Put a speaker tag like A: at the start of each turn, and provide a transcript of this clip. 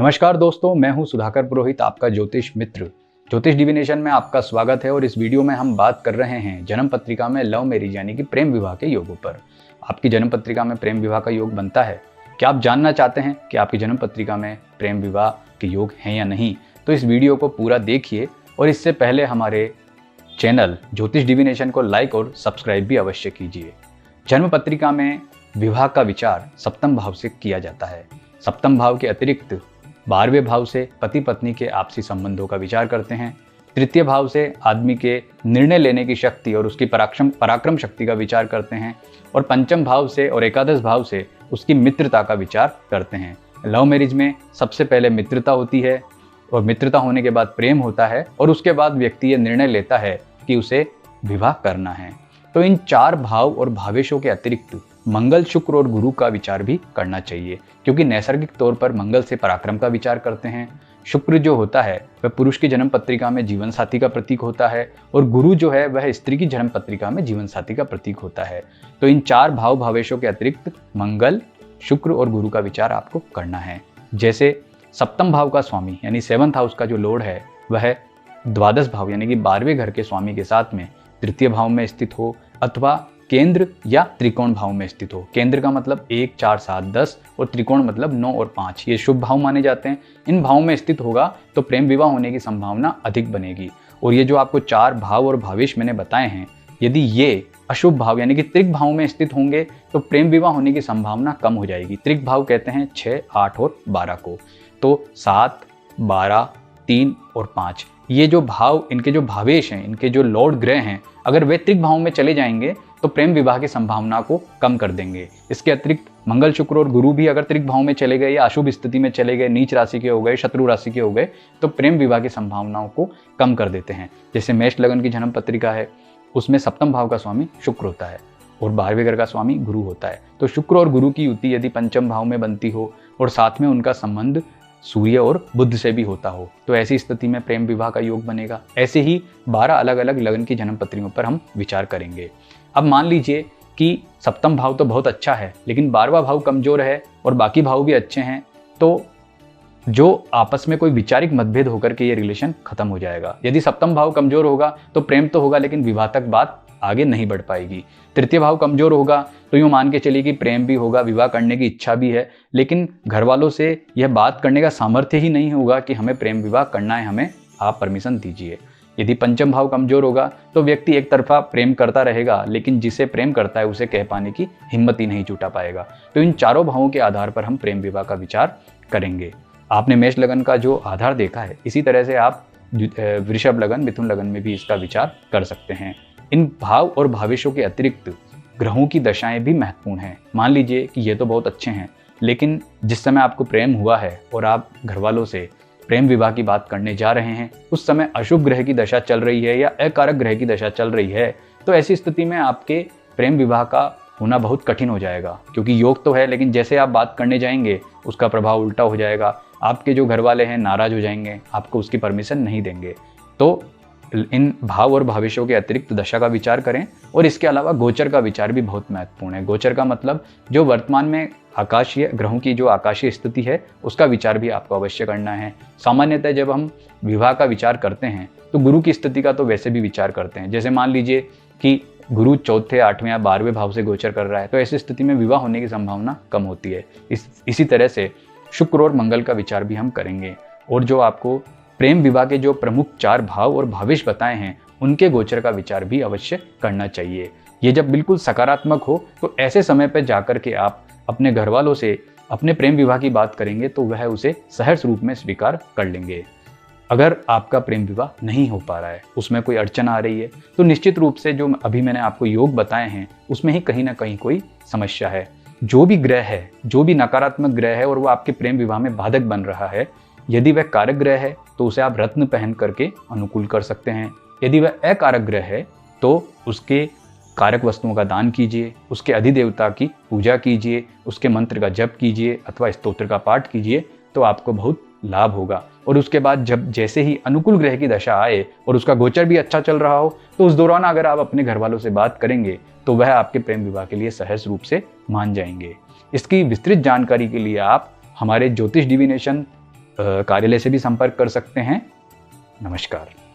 A: नमस्कार दोस्तों, मैं हूं सुधाकर पुरोहित, आपका ज्योतिष मित्र। ज्योतिष डिविनेशन में आपका स्वागत है और इस वीडियो में हम बात कर रहे हैं जन्म पत्रिका में लव मैरिज यानी कि प्रेम विवाह के योगों पर। आपकी जन्म पत्रिका में प्रेम विवाह का योग बनता है? क्या आप जानना चाहते हैं कि आपकी जन्म पत्रिका में प्रेम विवाह के योग हैं या नहीं? तो इस वीडियो को पूरा देखिए और इससे पहले हमारे चैनल ज्योतिष डिविनेशन को लाइक और सब्सक्राइब भी अवश्य कीजिए। जन्म पत्रिका में विवाह का विचार सप्तम भाव से किया जाता है। सप्तम भाव के अतिरिक्त 12वें भाव से पति पत्नी के आपसी संबंधों का विचार करते हैं। तृतीय भाव से आदमी के निर्णय लेने की शक्ति और उसकी पराक्रम शक्ति का विचार करते हैं और पंचम भाव से और एकादश भाव से उसकी मित्रता का विचार करते हैं। लव मैरिज में सबसे पहले मित्रता होती है और मित्रता होने के बाद प्रेम होता है और उसके बाद व्यक्ति ये निर्णय लेता है कि उसे विवाह करना है। तो इन चार भाव और भावेशों के अतिरिक्त मंगल, शुक्र और गुरु का विचार भी करना चाहिए, क्योंकि नैसर्गिक तौर पर मंगल से पराक्रम का विचार करते हैं। शुक्र जो होता है वह पुरुष की जन्म पत्रिका में जीवन साथी का प्रतीक होता है और गुरु जो है वह स्त्री की जन्म पत्रिका में जीवन साथी का प्रतीक होता है। तो इन चार भाव भावेशों के अतिरिक्त मंगल, शुक्र और गुरु का विचार आपको करना है। जैसे सप्तम भाव का स्वामी यानी 7th हाउस का जो लॉर्ड है वह द्वादश भाव यानी कि 12वें घर के स्वामी के साथ में तृतीय भाव में स्थित हो अथवा केंद्र या त्रिकोण भाव में स्थित हो। केंद्र का मतलब 1, 4, 7, 10 और त्रिकोण मतलब 9 और 5, ये शुभ भाव माने जाते हैं। इन भावों में स्थित होगा तो प्रेम विवाह होने की संभावना अधिक बनेगी। और ये जो आपको चार भाव और भावेश मैंने बताए हैं, यदि ये अशुभ भाव यानी कि त्रिक भाव में स्थित होंगे तो प्रेम विवाह होने की संभावना कम हो जाएगी। त्रिक भाव कहते हैं 6, 8 और 12 को। तो 7, 12, 3 और 5 ये जो भाव, इनके जो भावेश हैं, इनके जो लॉर्ड ग्रह हैं, अगर वे त्रिक भाव में चले जाएंगे तो प्रेम विवाह की संभावना को कम कर देंगे। इसके अतिरिक्त मंगल, शुक्र और गुरु भी अगर त्रिक भाव में चले गए या अशुभ स्थिति में चले गए, नीच राशि के हो गए, शत्रु राशि के हो गए, तो प्रेम विवाह की संभावनाओं को कम कर देते हैं। जैसे मेष लगन की जन्म पत्रिका है, उसमें सप्तम भाव का स्वामी शुक्र होता है और 12वें घर का स्वामी गुरु होता है। तो शुक्र और गुरु की युति यदि पंचम भाव में बनती हो और साथ में उनका संबंध सूर्य और बुध से भी होता हो तो ऐसी स्थिति में प्रेम विवाह का योग बनेगा। ऐसे ही 12 अलग अलग लगन की जन्म पत्रिकाओं पर हम विचार करेंगे। अब मान लीजिए कि सप्तम भाव तो बहुत अच्छा है लेकिन 12वां भाव कमजोर है और बाकी भाव भी अच्छे हैं, तो जो आपस में कोई वैचारिक मतभेद होकर के ये रिलेशन खत्म हो जाएगा। यदि सप्तम भाव कमजोर होगा तो प्रेम तो होगा लेकिन विवाह तक बात आगे नहीं बढ़ पाएगी। तृतीय भाव कमजोर होगा तो यूं मान के चलिए कि प्रेम भी होगा, विवाह करने की इच्छा भी है, लेकिन घर वालों से यह बात करने का सामर्थ्य ही नहीं होगा कि हमें प्रेम विवाह करना है, हमें आप परमिशन दीजिए। यदि पंचम भाव कमजोर होगा तो व्यक्ति एक तरफा प्रेम करता रहेगा लेकिन जिसे प्रेम करता है उसे कह पाने की हिम्मत ही नहीं जुटा पाएगा। तो इन चारों भावों के आधार पर हम प्रेम विवाह का विचार करेंगे। आपने मेष लगन का जो आधार देखा है, इसी तरह से आप वृषभ लगन, मिथुन लगन में भी इसका विचार कर सकते हैं। इन भाव और भावेशों के अतिरिक्त ग्रहों की दशाएं भी महत्वपूर्ण हैं। मान लीजिए कि ये तो बहुत अच्छे हैं लेकिन जिस समय आपको प्रेम हुआ है और आप घर वालों से प्रेम विवाह की बात करने जा रहे हैं, उस समय अशुभ ग्रह की दशा चल रही है या अकारक ग्रह की दशा चल रही है, तो ऐसी स्थिति में आपके प्रेम विवाह का होना बहुत कठिन हो जाएगा। क्योंकि योग तो है लेकिन जैसे आप बात करने जाएंगे उसका प्रभाव उल्टा हो जाएगा। आपके जो घर वाले हैं नाराज हो जाएंगे, आपको उसकी परमिशन नहीं देंगे। तो इन भाव और भावेशों के अतिरिक्त दशा का विचार करें और इसके अलावा गोचर का विचार भी बहुत महत्वपूर्ण है। गोचर का मतलब जो वर्तमान में आकाशीय ग्रहों की जो आकाशीय स्थिति है उसका विचार भी आपको अवश्य करना है। सामान्यतः जब हम विवाह का विचार करते हैं तो गुरु की स्थिति का तो वैसे भी विचार करते हैं। जैसे मान लीजिए कि गुरु चौथे, 8वें या 12वें भाव से गोचर कर रहा है तो ऐसी स्थिति में विवाह होने की संभावना कम होती है। इसी तरह से शुक्र और मंगल का विचार भी हम करेंगे और जो आपको प्रेम विवाह के जो प्रमुख चार भाव और भावेश बताए हैं उनके गोचर का विचार भी अवश्य करना चाहिए। ये जब बिल्कुल सकारात्मक हो तो ऐसे समय पर जाकर के आप अपने घर वालों से अपने प्रेम विवाह की बात करेंगे तो वह उसे सहर्ष रूप में स्वीकार कर लेंगे। अगर आपका प्रेम विवाह नहीं हो पा रहा है, उसमें कोई अड़चन आ रही है, तो निश्चित रूप से जो अभी मैंने आपको योग बताए हैं उसमें ही कहीं ना कहीं कोई समस्या है। जो भी ग्रह है, जो भी नकारात्मक ग्रह है और वो आपके प्रेम विवाह में बाधक बन रहा है, यदि वह कारक ग्रह है तो उसे आप रत्न पहन करके अनुकूल कर सकते हैं। यदि वह अकारक ग्रह है तो उसके कारक वस्तुओं का दान कीजिए, उसके अधिदेवता की पूजा कीजिए, उसके मंत्र का जप कीजिए अथवा स्तोत्र का पाठ कीजिए, तो आपको बहुत लाभ होगा। और उसके बाद जब जैसे ही अनुकूल ग्रह की दशा आए और उसका गोचर भी अच्छा चल रहा हो तो उस दौरान अगर आप अपने घर वालों से बात करेंगे तो वह आपके प्रेम विवाह के लिए सहज रूप से मान जाएंगे। इसकी विस्तृत जानकारी के लिए आप हमारे ज्योतिष डिविनेशन कार्यालय से भी संपर्क कर सकते हैं। नमस्कार।